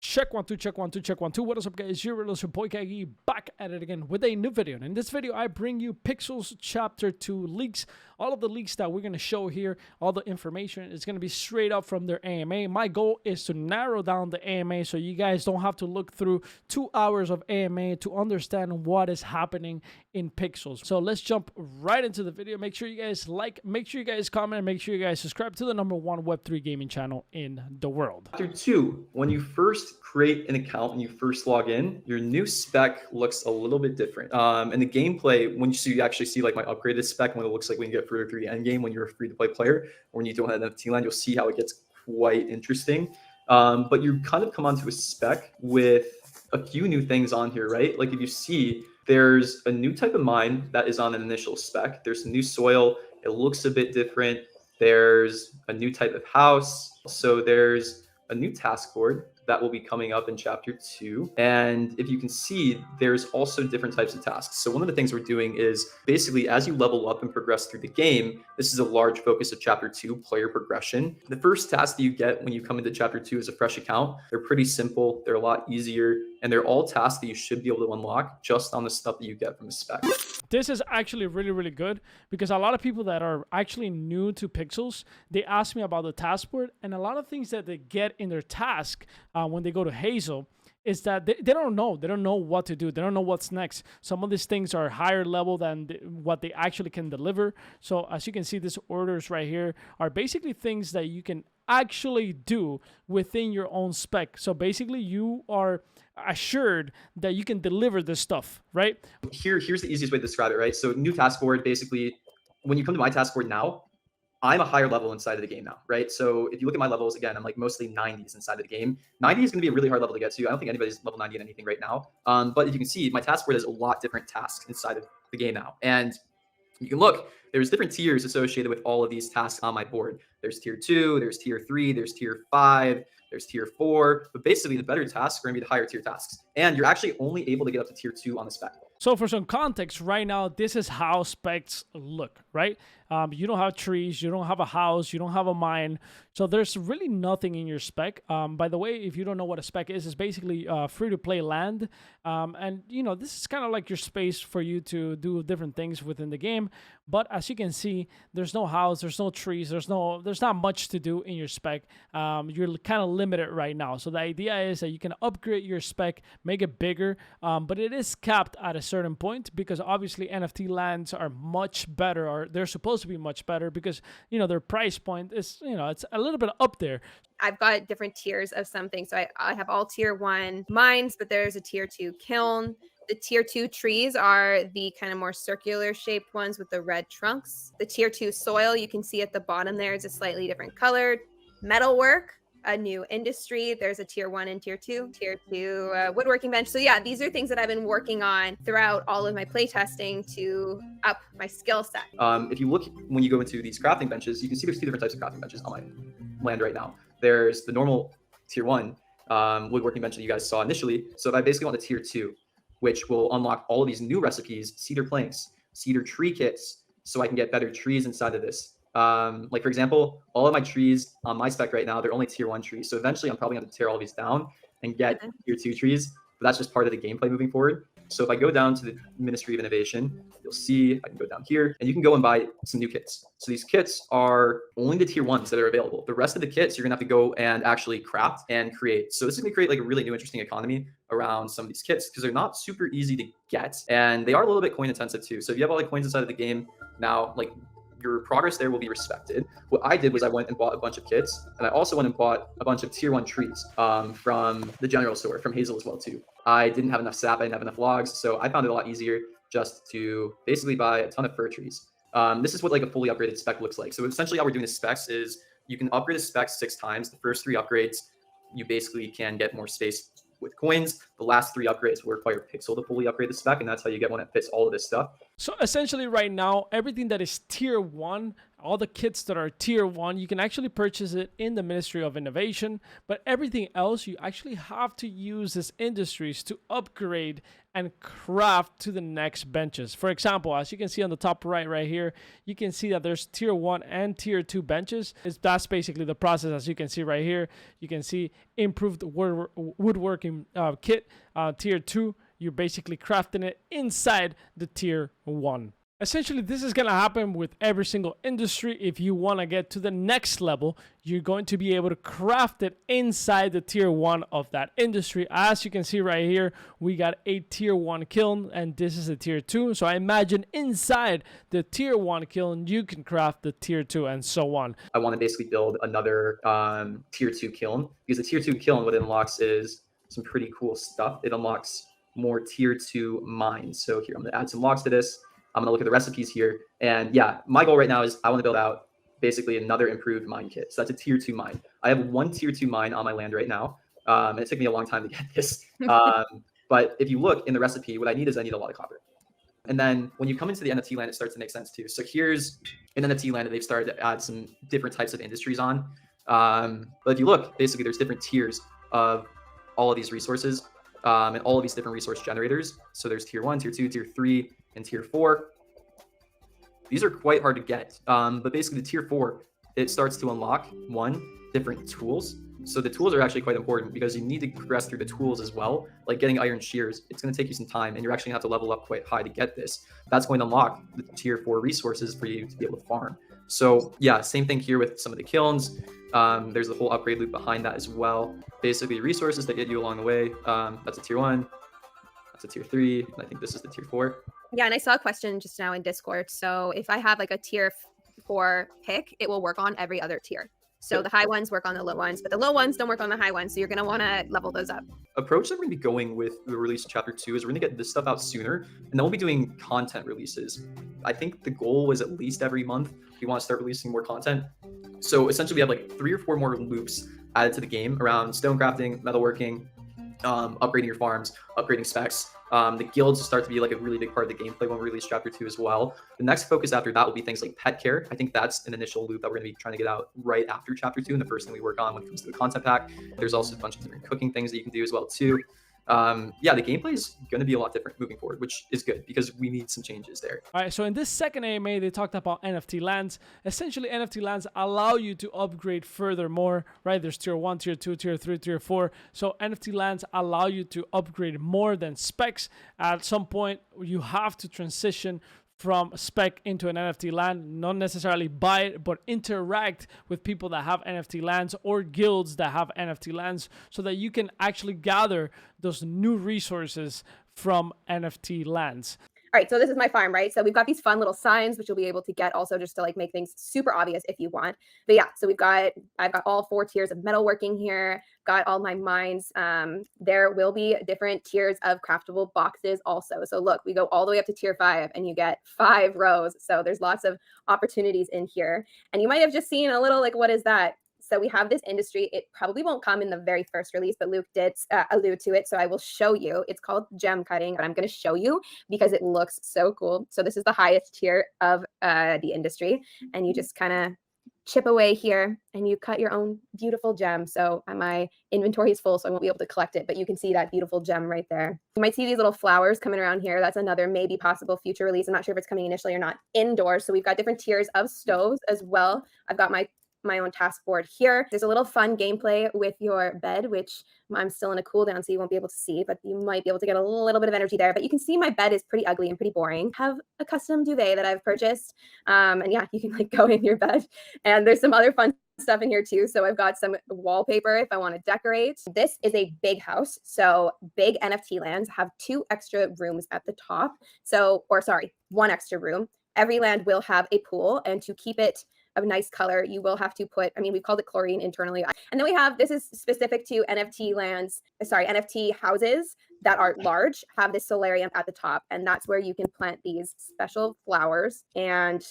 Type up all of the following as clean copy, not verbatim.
Check one, two, check one, two, check one, two. What is up, guys? Your little boy Kagi back at it again with a new video. And in this video, I bring you Pixels Chapter 2 leaks. All of the leaks that we're going to show here, all the information is going to be straight up from their AMA. My goal is to narrow down the AMA so you guys don't have to look through 2 hours of AMA to understand what is happening in Pixels. So let's jump right into the video. Make sure you guys like, make sure you guys comment, and make sure you guys subscribe to the #1 Web3 gaming channel in the world. Chapter 2, when you first create an account, when you first log in, your new spec looks a little bit different. And the gameplay, when you actually see like my upgraded spec, what it looks like when you get further through the end game, when you're a free-to-play player, or when you don't have NFT land, you'll see how it gets quite interesting. But you kind of come onto a spec with a few new things on here, right? Like if you see, there's a new type of mine that is on an initial spec. There's new soil. It looks a bit different. There's a new type of house. So there's a new task board that will be coming up in Chapter 2. And if you can see, there's also different types of tasks. So one of the things we're doing is basically as you level up and progress through the game, this is a large focus of Chapter 2, player progression. The first task that you get when you come into Chapter 2 is a fresh account. They're pretty simple. They're a lot easier. And they're all tasks that you should be able to unlock just on the stuff that you get from the spec. This is actually really, really good because a lot of people that are actually new to Pixels, they ask me about the task board, and a lot of things that they get in their task when they go to Hazel is that they don't know. They don't know what to do. They don't know what's next. Some of these things are higher level than what they actually can deliver. So as you can see, these orders right here are basically things that you can actually do within your own spec. So basically you are assured that you can deliver this stuff, right? Here's the easiest way to describe it, right? So new task board, basically, when you come to my task board now, I'm a higher level inside of the game now, right? So if you look at my levels, again, I'm like mostly 90s inside of the game. 90 is going to be a really hard level to get to. I don't think anybody's level 90 in anything right now. But if you can see, my task board has a lot different tasks inside of the game now. And you can look, there's different tiers associated with all of these tasks on my board. There's tier 2, there's tier 3, there's tier 5, there's tier 4. But basically, the better tasks are going to be the higher tier tasks. And you're actually only able to get up to tier 2 on the spec. So for some context, right now, this is how specs look, right? You don't have trees, you don't have a house, you don't have a mine. So there's really nothing in your spec. By the way, if you don't know what a spec is, it's basically free-to-play land. And, you know, this is kind of like your space for you to do different things within the game. But as you can see, there's no house, there's no trees, there's not much to do in your spec. You're kind of limited right now. So the idea is that you can upgrade your spec, make it bigger, but it is capped at a certain point because obviously NFT lands are much better, or they're supposed to be much better because, you know, their price point is, you know, it's a little bit up there. I've got different tiers of something. So I have all tier 1 mines, but there's a tier 2 kiln. The tier 2 trees are the kind of more circular shaped ones with the red trunks. The tier 2 soil, you can see at the bottom there is a slightly different color. Metalwork, a new industry. There's a tier 1 and tier 2. Tier 2 woodworking bench. So yeah, these are things that I've been working on throughout all of my playtesting to up my skill set. If you look, when you go into these crafting benches, you can see there's 2 different types of crafting benches on my land right now. There's the normal tier 1 woodworking bench that you guys saw initially. So if I basically want a tier 2, which will unlock all of these new recipes, cedar planks, cedar tree kits, so I can get better trees inside of this. Like for example, all of my trees on my spec right now, they're only tier 1 trees. So eventually I'm probably going to tear all these down and get tier 2 trees, but that's just part of the gameplay moving forward. So if I go down to the Ministry of Innovation, you'll see I can go down here and you can go and buy some new kits. So these kits are only the tier 1s that are available. The rest of the kits, you're gonna have to go and actually craft and create. So this is gonna create like a really new interesting economy around some of these kits because they're not super easy to get and they are a little bit coin intensive too. So if you have all the coins inside of the game now, like your progress there will be respected. What I did was I went and bought a bunch of kits, and I also went and bought a bunch of tier 1 trees from the general store, from Hazel as well too. I didn't have enough sap, I didn't have enough logs, so I found it a lot easier just to basically buy a ton of fir trees. This is what like a fully upgraded spec looks like. So essentially how we're doing the specs is you can upgrade the specs 6 times. The first 3 upgrades, you basically can get more space with coins. The last 3 upgrades will require Pixel to fully upgrade the spec, and that's how you get one that fits all of this stuff. So essentially right now, everything that is tier 1 all the kits that are tier 1, you can actually purchase it in the Ministry of Innovation, but everything else you actually have to use these industries to upgrade and craft to the next benches. For example, as you can see on the top right here, you can see that there's tier 1 and tier 2 benches. That's basically the process. As you can see right here, you can see improved woodworking kit, tier 2. You're basically crafting it inside the tier 1. Essentially, this is going to happen with every single industry. If you want to get to the next level, you're going to be able to craft it inside the tier 1 of that industry. As you can see right here, we got a tier 1 kiln, and this is a tier 2. So I imagine inside the tier 1 kiln, you can craft the tier 2 and so on. I want to basically build another tier 2 kiln, because the tier 2 kiln, what it unlocks is some pretty cool stuff. It unlocks more tier 2 mines. So here, I'm going to add some logs to this. I'm going to look at the recipes here. And yeah, my goal right now is I want to build out basically another improved mine kit. So that's a tier 2 mine. I have one tier 2 mine on my land right now. It took me a long time to get this. But if you look in the recipe, what I need is I need a lot of copper. And then when you come into the NFT land, it starts to make sense too. So here's in NFT land, they've started to add some different types of industries on. But if you look, basically there's different tiers of all of these resources and all of these different resource generators. So there's tier 1, tier 2, tier 3, and tier 4. These are quite hard to get, but basically the tier 4, it starts to unlock different tools. So the tools are actually quite important because you need to progress through the tools as well. Like getting iron shears, it's going to take you some time, and you're actually going to have to level up quite high to get this. That's going to unlock the tier 4 resources for you to be able to farm. So yeah, same thing here with some of the kilns. There's the whole upgrade loop behind that as well. Basically resources that get you along the way. That's a tier 1. That's a tier 3. And I think this is the tier 4. Yeah, and I saw a question just now in Discord. So if I have like a tier 4 pick, it will work on every other tier. So the high ones work on the low ones, but the low ones don't work on the high ones. So you're going to want to level those up. Approach that we're going to be going with the release of chapter 2 is we're going to get this stuff out sooner, and then we'll be doing content releases. I think the goal was at least every month we want to start releasing more content. So essentially we have like 3 or 4 more loops added to the game around stonecrafting, metalworking, upgrading your farms, upgrading specs. The guilds start to be like a really big part of the gameplay when we release chapter 2 as well. The next focus after that will be things like pet care. I think that's an initial loop that we're going to be trying to get out right after chapter 2, and the first thing we work on when it comes to the content pack. There's also a bunch of different cooking things that you can do as well too. Yeah, the gameplay is going to be a lot different moving forward, which is good because we need some changes there. All right, so in this second AMA, they talked about NFT lands. Essentially, NFT lands allow you to upgrade furthermore, right? There's tier 1, tier 2, tier 3, tier 4. So NFT lands allow you to upgrade more than specs. At some point, you have to transition from spec into an NFT land, not necessarily buy it, but interact with people that have NFT lands or guilds that have NFT lands so that you can actually gather those new resources from NFT lands. All right, so this is my farm, right? So we've got these fun little signs, which you'll be able to get also just to like make things super obvious if you want. But yeah, so I've got all 4 tiers of metalworking here, got all my mines. There will be different tiers of craftable boxes also. So look, we go all the way up to tier 5 and you get 5 rows. So there's lots of opportunities in here. And you might have just seen a little like, what is that? So we have this industry. It probably won't come in the very first release, but Luke did allude to it. So I will show you. It's called gem cutting, and I'm going to show you because it looks so cool. So this is the highest tier of the industry, and you just kind of chip away here and you cut your own beautiful gem. So my inventory is full, so I won't be able to collect it, but you can see that beautiful gem right there. You might see these little flowers coming around here. That's another maybe possible future release. I'm not sure if it's coming initially or not. Indoors. So we've got different tiers of stoves as well. I've got my own task board here. There's a little fun gameplay with your bed, which I'm still in a cooldown, so you won't be able to see, but you might be able to get a little bit of energy there. But you can see my bed is pretty ugly and pretty boring. Have a custom duvet that I've purchased. And yeah, you can like go in your bed. And there's some other fun stuff in here too. So I've got some wallpaper if I want to decorate. This is a big house. So big NFT lands have 2 extra rooms at the top. So, or sorry, 1 extra room. Every land will have a pool, and to keep it of nice color, you will have to put, we've called it chlorine internally. And then we have, this is specific to NFT houses that are large, have this solarium at the top. And that's where you can plant these special flowers. And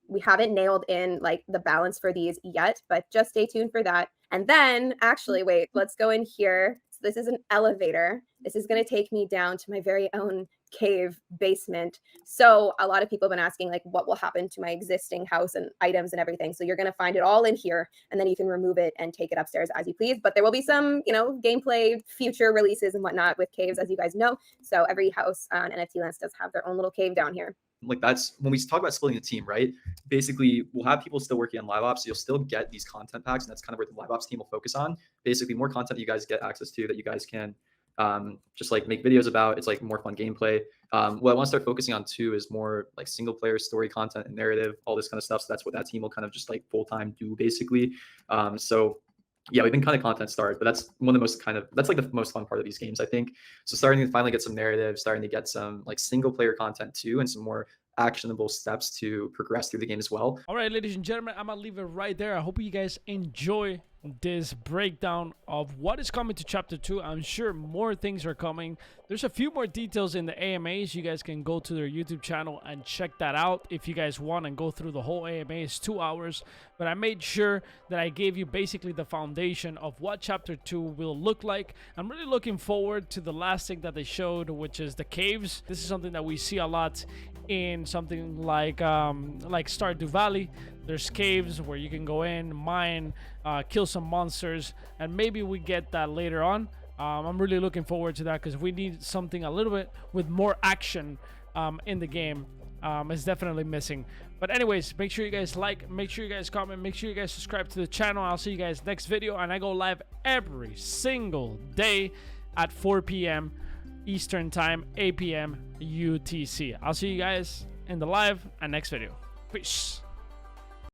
we haven't nailed in like the balance for these yet, but just stay tuned for that. And then actually, wait, let's go in here. So this is an elevator. This is going to take me down to my very own cave basement. So a lot of people have been asking, like, what will happen to my existing house and items and everything. So you're going to find it all in here, and then you can remove it and take it upstairs as you please. But there will be some, you know, gameplay, future releases and whatnot with caves, as you guys know. So every house on NFT Lands does have their own little cave down here. Like, that's when we talk about splitting the team, right? Basically, we'll have people still working on live ops. So you'll still get these content packs, and that's kind of where the live ops team will focus on. Basically, more content you guys get access to that you guys can just like make videos about. It's like more fun gameplay. What I want to start focusing on too is more like single player story content and narrative, all this kind of stuff. So that's what that team will kind of just like full time do basically. So yeah, we've been kind of content starved, but that's one of the most that's like the most fun part of these games, I think. So starting to finally get some narrative, starting to get some like single player content too, and some more actionable steps to progress through the game as well. All right, ladies and gentlemen, I'm gonna leave it right there. I hope you guys enjoy this breakdown of what is coming to chapter 2. I'm sure more things are coming. There's a few more details in the AMAs. You guys can go to their YouTube channel and check that out if you guys want and go through the whole AMA. It's 2 hours, but I made sure that I gave you basically the foundation of what chapter 2 will look like. I'm really looking forward to the last thing that they showed, which is the caves. This is something that we see a lot in something like Stardew Valley. There's caves where you can go in, mine, kill some monsters, and maybe we get that later on. I'm really looking forward to that because we need something a little bit with more action in the game. It's definitely missing. But anyways, make sure you guys like, make sure you guys comment, make sure you guys subscribe to the channel. I'll see you guys next video, and I go live every single day at 4 p.m. Eastern Time, 8 p.m. UTC. I'll see you guys in the live and next video. Peace.